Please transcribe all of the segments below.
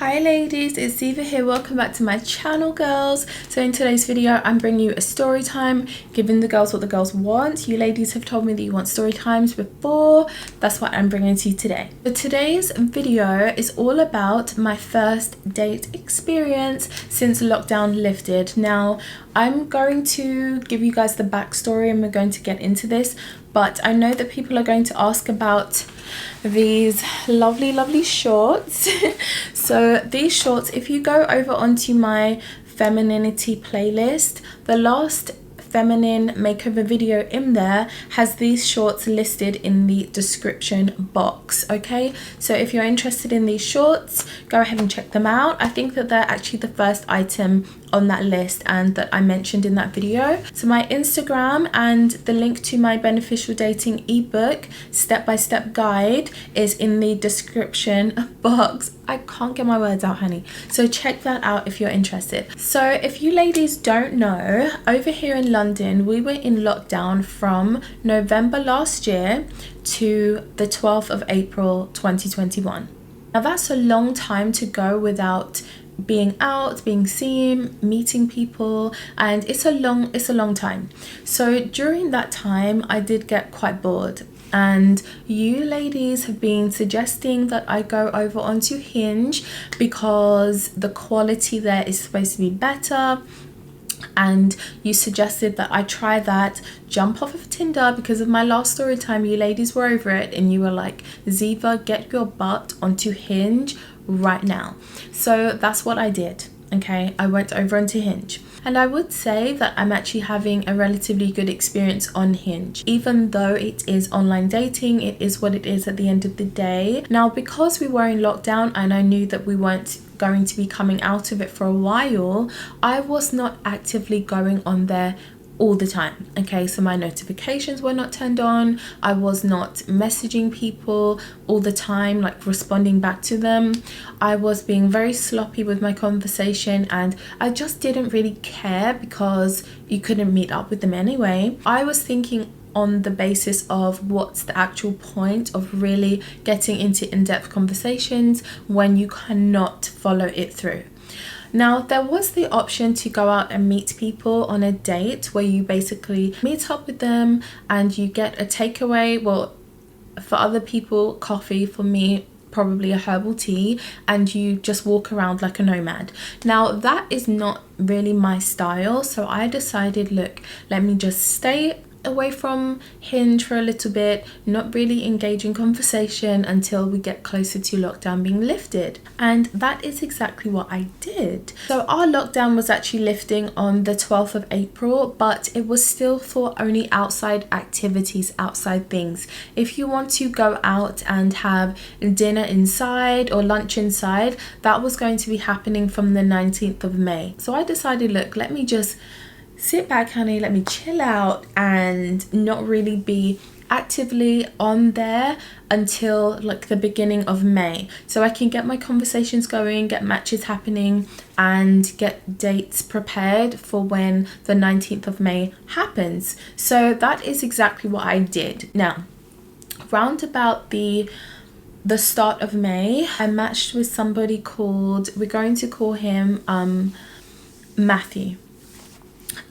Hi ladies, it's Ziva here. Welcome back to my channel, girls. So in today's video I'm bringing you a story time, giving the girls what the girls want. You ladies have told me that you want story times before. That's what I'm bringing to you today. So today's video is all about my first date experience since lockdown lifted. Now I'm going to give you guys the backstory and we're going to get into this, but I know that people are going to ask about these lovely shorts. So these shorts, if you go over onto my femininity playlist, the last feminine makeover video in there has these shorts listed in the description box. Okay, so if you're interested in these shorts, go ahead and check them out. I think that they're actually the first item on that list and that I mentioned in that video. So my Instagram and the link to my beneficial dating ebook step-by-step guide is in the description box. I can't get my words out, honey, so check that out if you're interested. So if you ladies don't know, over here in London we were in lockdown from November last year to the 12th of April 2021. Now that's a long time to go without being out, being seen, meeting people, and it's a long time. So during that time I did get quite bored, and you ladies have been suggesting that I go over onto Hinge because the quality there is supposed to be better, and you suggested that I try that, jump off of Tinder, because of my last story time. You ladies were over it and you were like, Ziva, get your butt onto Hinge right now. So that's what I did. Okay, I went over onto Hinge, and I would say that I'm actually having a relatively good experience on Hinge. Even though it is online dating, it is what it is at the end of the day. Now, because we were in lockdown and I knew that we weren't going to be coming out of it for a while, I was not actively going on there all the time. Okay, so my notifications were not turned on. I was not messaging people all the time, like responding back to them. I was being very sloppy with my conversation, and I just didn't really care because you couldn't meet up with them anyway. I was thinking on the basis of what's the actual point of really getting into in-depth conversations when you cannot follow it through. Now, there was the option to go out and meet people on a date where you basically meet up with them and you get a takeaway. Well, for other people, coffee. For me, probably a herbal tea, and you just walk around like a nomad. Now, that is not really my style, so I decided, look, let me just stay away from Hinge for a little bit, not really engage in conversation until we get closer to lockdown being lifted. And that is exactly what I did. So our lockdown was actually lifting on the 12th of April, but it was still for only outside activities, outside things. If you want to go out and have dinner inside or lunch inside, that was going to be happening from the 19th of May. So I decided, look, let me just sit back, honey, let me chill out and not really be actively on there until like the beginning of May, so I can get my conversations going, get matches happening, and get dates prepared for when the 19th of May happens. So that is exactly what I did. Now, round about the start of May, I matched with somebody called, we're going to call him Matthew.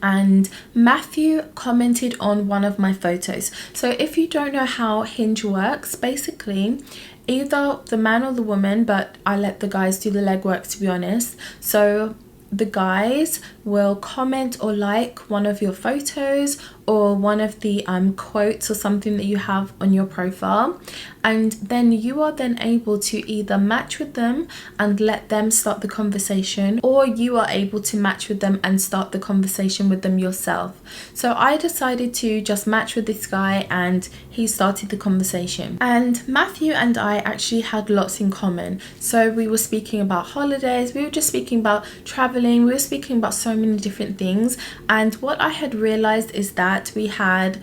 And Matthew commented on one of my photos. So if you don't know how Hinge works, basically either the man or the woman, but I let the guys do the legwork, to be honest. So the guys will comment or like one of your photos or one of the quotes or something that you have on your profile, and then you are then able to either match with them and let them start the conversation, or you are able to match with them and start the conversation with them yourself. So I decided to just match with this guy and he started the conversation. And Matthew and I actually had lots in common. So we were speaking about holidays, we were just speaking about traveling, we were speaking about so many different things. And what I had realized is that we had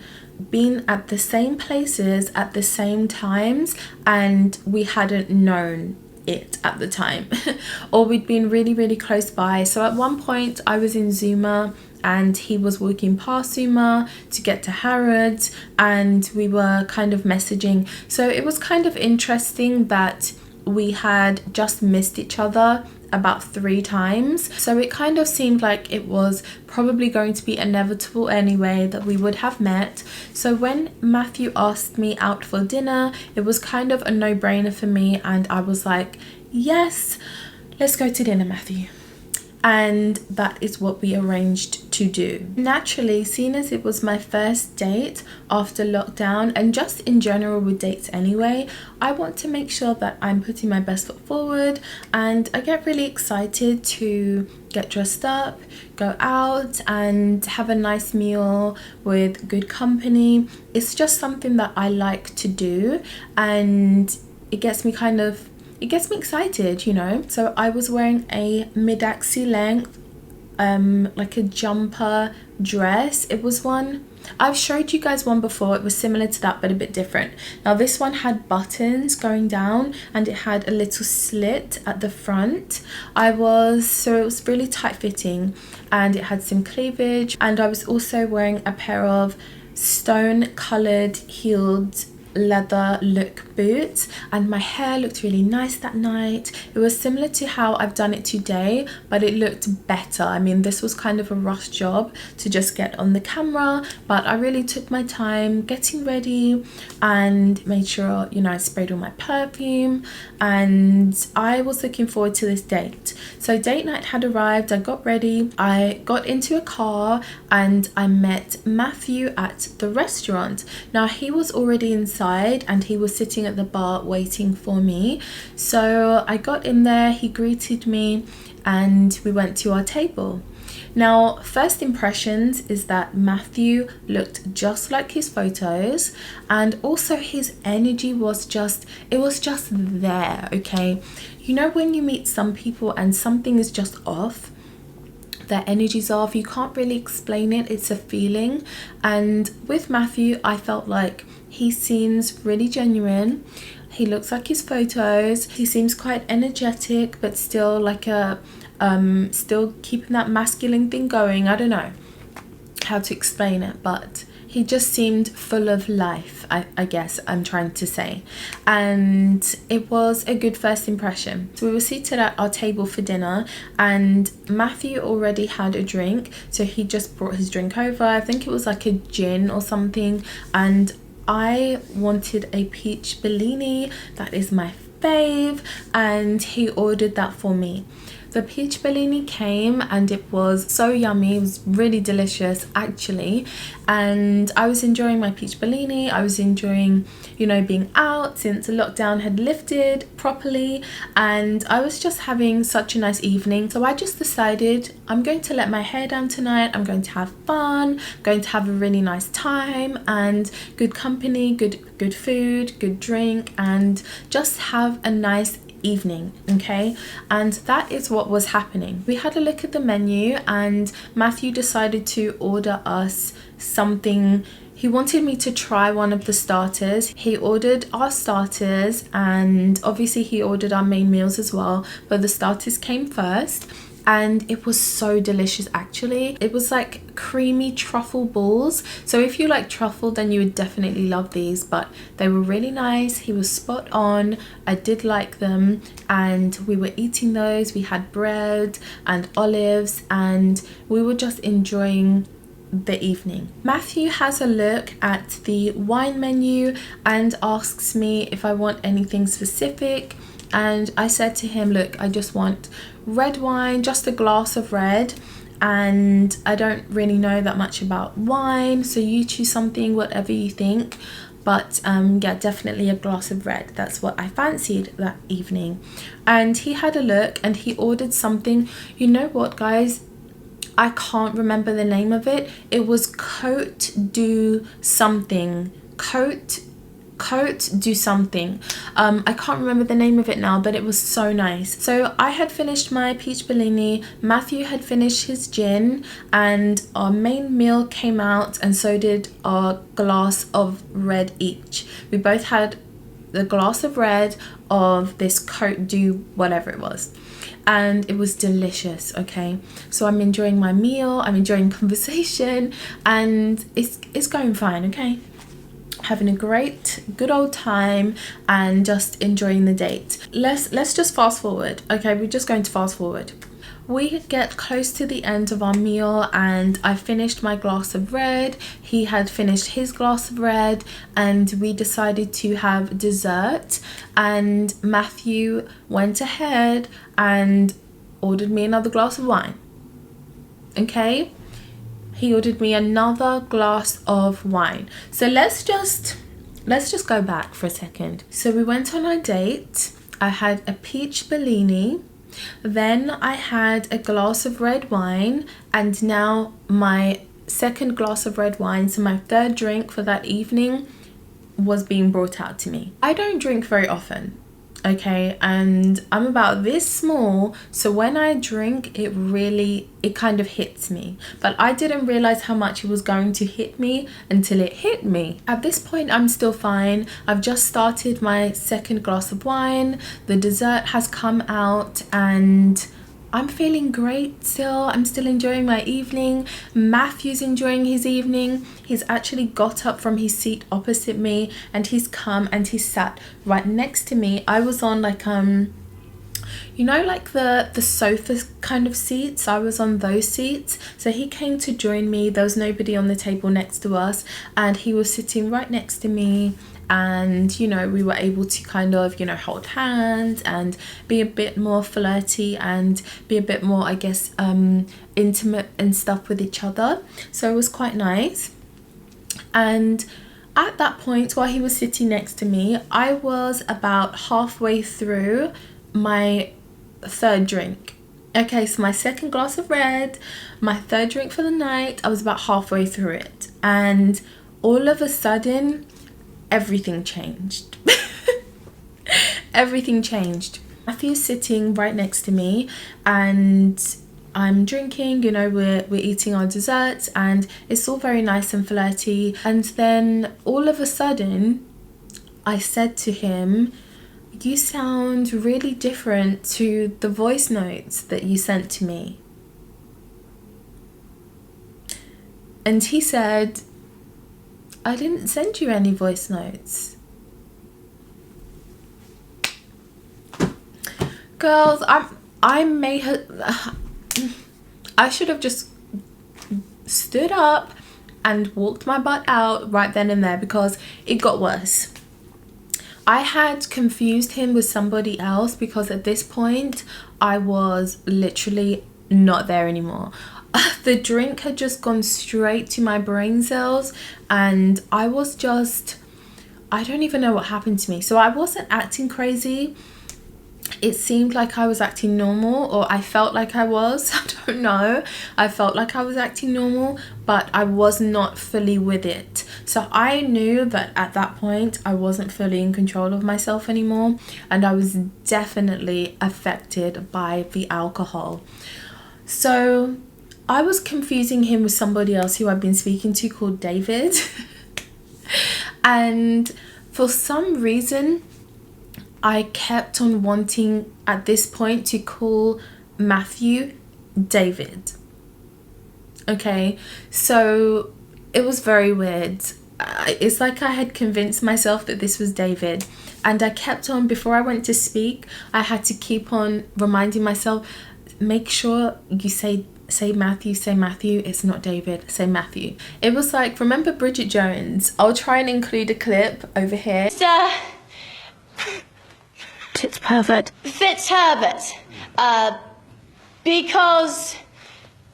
been at the same places at the same times and we hadn't known it at the time or we'd been really close by. So at one point I was in Zuma and he was walking past Zuma to get to Harrods, and we were kind of messaging. So it was kind of interesting that we had just missed each other about 3 times, so it kind of seemed like it was probably going to be inevitable anyway that we would have met. So when Matthew asked me out for dinner, it was kind of a no-brainer for me, and I was like, yes, let's go to dinner, Matthew. And that is what we arranged to do. Naturally, seeing as it was my first date after lockdown, and just in general with dates anyway, I want to make sure that I'm putting my best foot forward, and I get really excited to get dressed up, go out and have a nice meal with good company. It's just something that I like to do, and it gets me excited, you know. So I was wearing a mid-axi length, like a jumper dress. It was one, I've showed you guys one before, it was similar to that but a bit different. Now this one had buttons going down and it had a little slit at the front. So it was really tight fitting and it had some cleavage, and I was also wearing a pair of stone coloured heeled leather look boots, and my hair looked really nice that night. It was similar to how I've done it today, but it looked better. I mean, this was kind of a rush job to just get on the camera, but I really took my time getting ready and made sure, you know, I sprayed all my perfume, and I was looking forward to this date. So date night had arrived, I got ready, I got into a car and I met Matthew at the restaurant. Now he was already inside and he was sitting at the bar waiting for me. So I got in there, he greeted me and we went to our table. Now, first impressions is that Matthew looked just like his photos, and also his energy was just there, okay? You know when you meet some people and something is just off, their energy's off, you can't really explain it, it's a feeling. And with Matthew, I felt like he seems really genuine. He looks like his photos. He seems quite energetic, but still like still keeping that masculine thing going. I don't know how to explain it, but he just seemed full of life, I guess I'm trying to say. And it was a good first impression. So we were seated at our table for dinner and Matthew already had a drink. So he just brought his drink over. I think it was like a gin or something. And I wanted a peach Bellini. That is my fave. And he ordered that for me. The peach Bellini came and it was so yummy. It was really delicious actually, and I was enjoying my peach Bellini. I was enjoying, you know, being out since the lockdown had lifted properly, and I was just having such a nice evening. So I just decided I'm going to let my hair down tonight. I'm going to have fun, I'm going to have a really nice time and good company, good food, good drink, and just have a nice evening, okay? And that is what was happening. We had a look at the menu and Matthew decided to order us something. He wanted me to try one of the starters. He ordered our starters and obviously he ordered our main meals as well, but the starters came first. And it was so delicious actually. It was like creamy truffle balls. So if you like truffle, then you would definitely love these, but they were really nice. He was spot on. I did like them and we were eating those. We had bread and olives and we were just enjoying the evening. Matthew has a look at the wine menu and asks me if I want anything specific. And I said to him, look, I just want red wine, just a glass of red, and I don't really know that much about wine, so you choose something, whatever you think, but yeah, definitely a glass of red. That's what I fancied that evening. And he had a look and he ordered something. You know what, guys, I can't remember the name of it. It was Cote du something. Cote do something. I can't remember the name of it now, but it was so nice. So I had finished my peach Bellini, Matthew had finished his gin, and our main meal came out, and so did our glass of red each. We both had the glass of red of this Cote du whatever it was, and it was delicious. Okay, so I'm enjoying my meal, I'm enjoying conversation, and it's going fine. Okay, having a great good old time and just enjoying the date. Let's just fast forward. Okay, we're just going to fast forward. We get close to the end of our meal and I finished my glass of red. He had finished his glass of red and we decided to have dessert, and Matthew went ahead and ordered me another glass of wine. Okay, he ordered me another glass of wine. So let's just go back for a second. So we went on our date. I had a peach Bellini. Then I had a glass of red wine, and now my second glass of red wine, so my third drink for that evening, was being brought out to me. I don't drink very often, okay, and I'm about this small, so when I drink it kind of hits me, but I didn't realize how much it was going to hit me until it hit me. At this point I'm still fine. I've just started my second glass of wine, the dessert has come out, and I'm feeling great still. I'm still enjoying my evening. Matthew's enjoying his evening. He's actually got up from his seat opposite me and he's come and he sat right next to me. I was on like you know, like the sofa kind of seats. I was on those seats, so he came to join me. There was nobody on the table next to us and he was sitting right next to me, and you know, we were able to kind of, you know, hold hands and be a bit more flirty and be a bit more, I guess, intimate and stuff with each other. So it was quite nice. And at that point, while he was sitting next to me, I was about halfway through my third drink. Okay, so my second glass of red, my third drink for the night, I was about halfway through it, and all of a sudden everything changed. Everything changed. Matthew's sitting right next to me and I'm drinking, you know, we're eating our desserts and it's all very nice and flirty, and then all of a sudden I said to him, "You sound really different to the voice notes that you sent to me." And he said, "I didn't send you any voice notes." Girls, I should have just stood up and walked my butt out right then and there, because it got worse. I had confused him with somebody else, because at this point I was literally not there anymore. The drink had just gone straight to my brain cells and I was just, I don't even know what happened to me. So I wasn't acting crazy. It seemed like I was acting normal, or I felt like I was. I don't know. I felt like I was acting normal, but I was not fully with it. So I knew that at that point I wasn't fully in control of myself anymore, and I was definitely affected by the alcohol. So I was confusing him with somebody else who I've been speaking to called David. And for some reason I kept on wanting at this point to call Matthew David. Okay, so it was very weird. It's like I had convinced myself that this was David, and I kept on, before I went to speak, I had to keep on reminding myself, make sure you say Matthew, it's not David, say Matthew. It was like, remember Bridget Jones? I'll try and include a clip over here. Fitzherbert. Because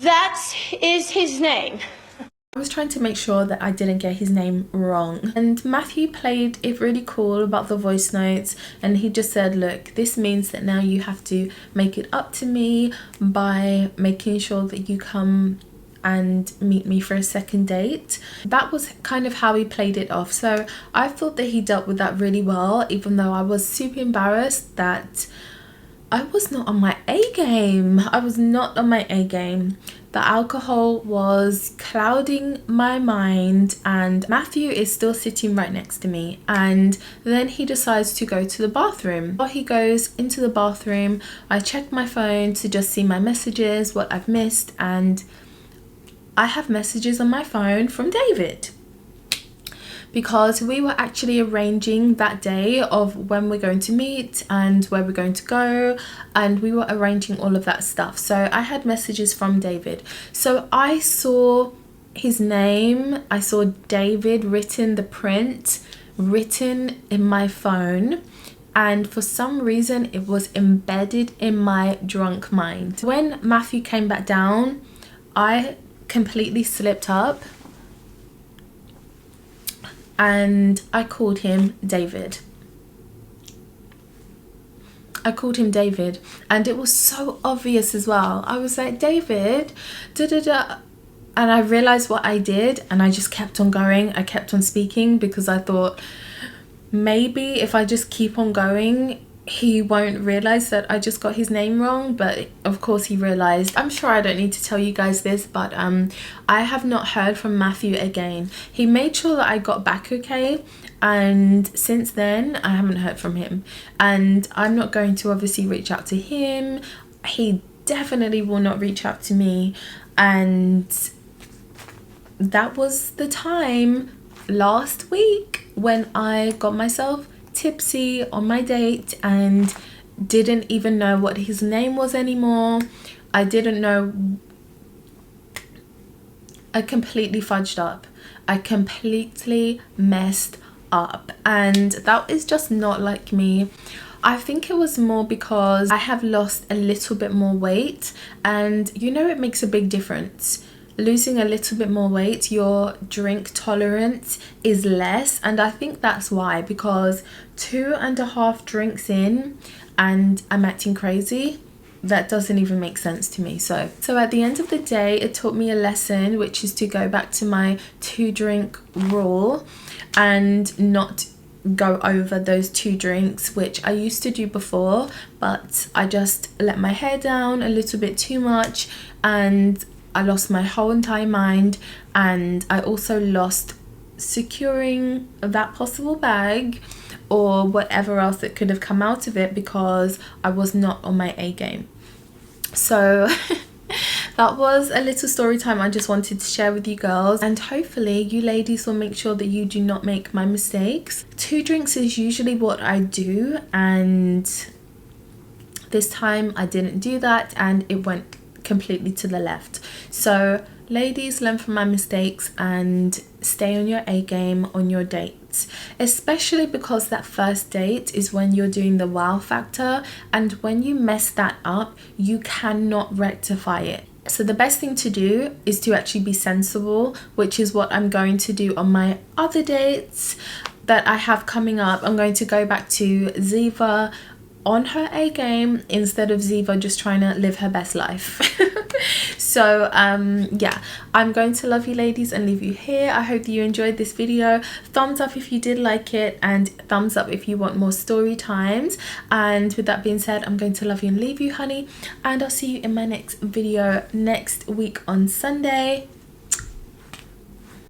that is his name. I was trying to make sure that I didn't get his name wrong. And Matthew played it really cool about the voice notes, and he just said, look, this means that now you have to make it up to me by making sure that you come and meet me for a second date. That was kind of how he played it off. So I thought that he dealt with that really well, even though I was super embarrassed that I was not on my A game. I was not on my A game. The alcohol was clouding my mind, and Matthew is still sitting right next to me, and then he decides to go to the bathroom. While he goes into the bathroom, I check my phone to just see my messages, what I've missed, and I have messages on my phone from David. because we were actually arranging that day of when we're going to meet and where we're going to go, and we were arranging all of that stuff. So I had messages from David. So I saw his name, I saw David written, the print written in my phone, and for some reason it was embedded in my drunk mind. When Matthew came back down, I completely slipped up and I called him David. I called him David, and it was so obvious as well. I was like, David, da da da. And I realized what I did, and I just kept on going. I kept on speaking because I thought maybe if I just keep on going, he won't realize that I just got his name wrong. But of course he realized. I'm sure I don't need to tell you guys this, but I have not heard from Matthew again. He made sure that I got back okay, and since then I haven't heard from him, and I'm not going to obviously reach out to him. He definitely will not reach out to me. And that was the time last week when I got myself tipsy on my date and didn't even know what his name was anymore. I didn't know. I completely fudged up. I completely messed up, and that is just not like me. I think it was more because I have lost a little bit more weight, and you know, it makes a big difference. Losing a little bit more weight, your drink tolerance is less, and I think that's why, because 2.5 drinks in and I'm acting crazy. That doesn't even make sense to me. So at the end of the day, it taught me a lesson, which is to go back to my 2-drink rule and not go over those 2 drinks, which I used to do before, but I just let my hair down a little bit too much, and I lost my whole entire mind, and I also lost securing that possible bag or whatever else that could have come out of it because I was not on my A game. So that was a little story time I just wanted to share with you girls, and hopefully you ladies will make sure that you do not make my mistakes. 2 drinks is usually what I do, and this time I didn't do that and it went completely to the left. So ladies, learn from my mistakes and stay on your A game on your dates, especially because that first date is when you're doing the wow factor, and when you mess that up you cannot rectify it. So the best thing to do is to actually be sensible, which is what I'm going to do on my other dates that I have coming up. I'm going to go back to Ziva on her A game instead of Ziva just trying to live her best life. So yeah, I'm going to love you ladies and leave you here. I hope that you enjoyed this video. Thumbs up if you did like it, and thumbs up if you want more story times. And with that being said, I'm going to love you and leave you, honey, and I'll see you in my next video next week on Sunday.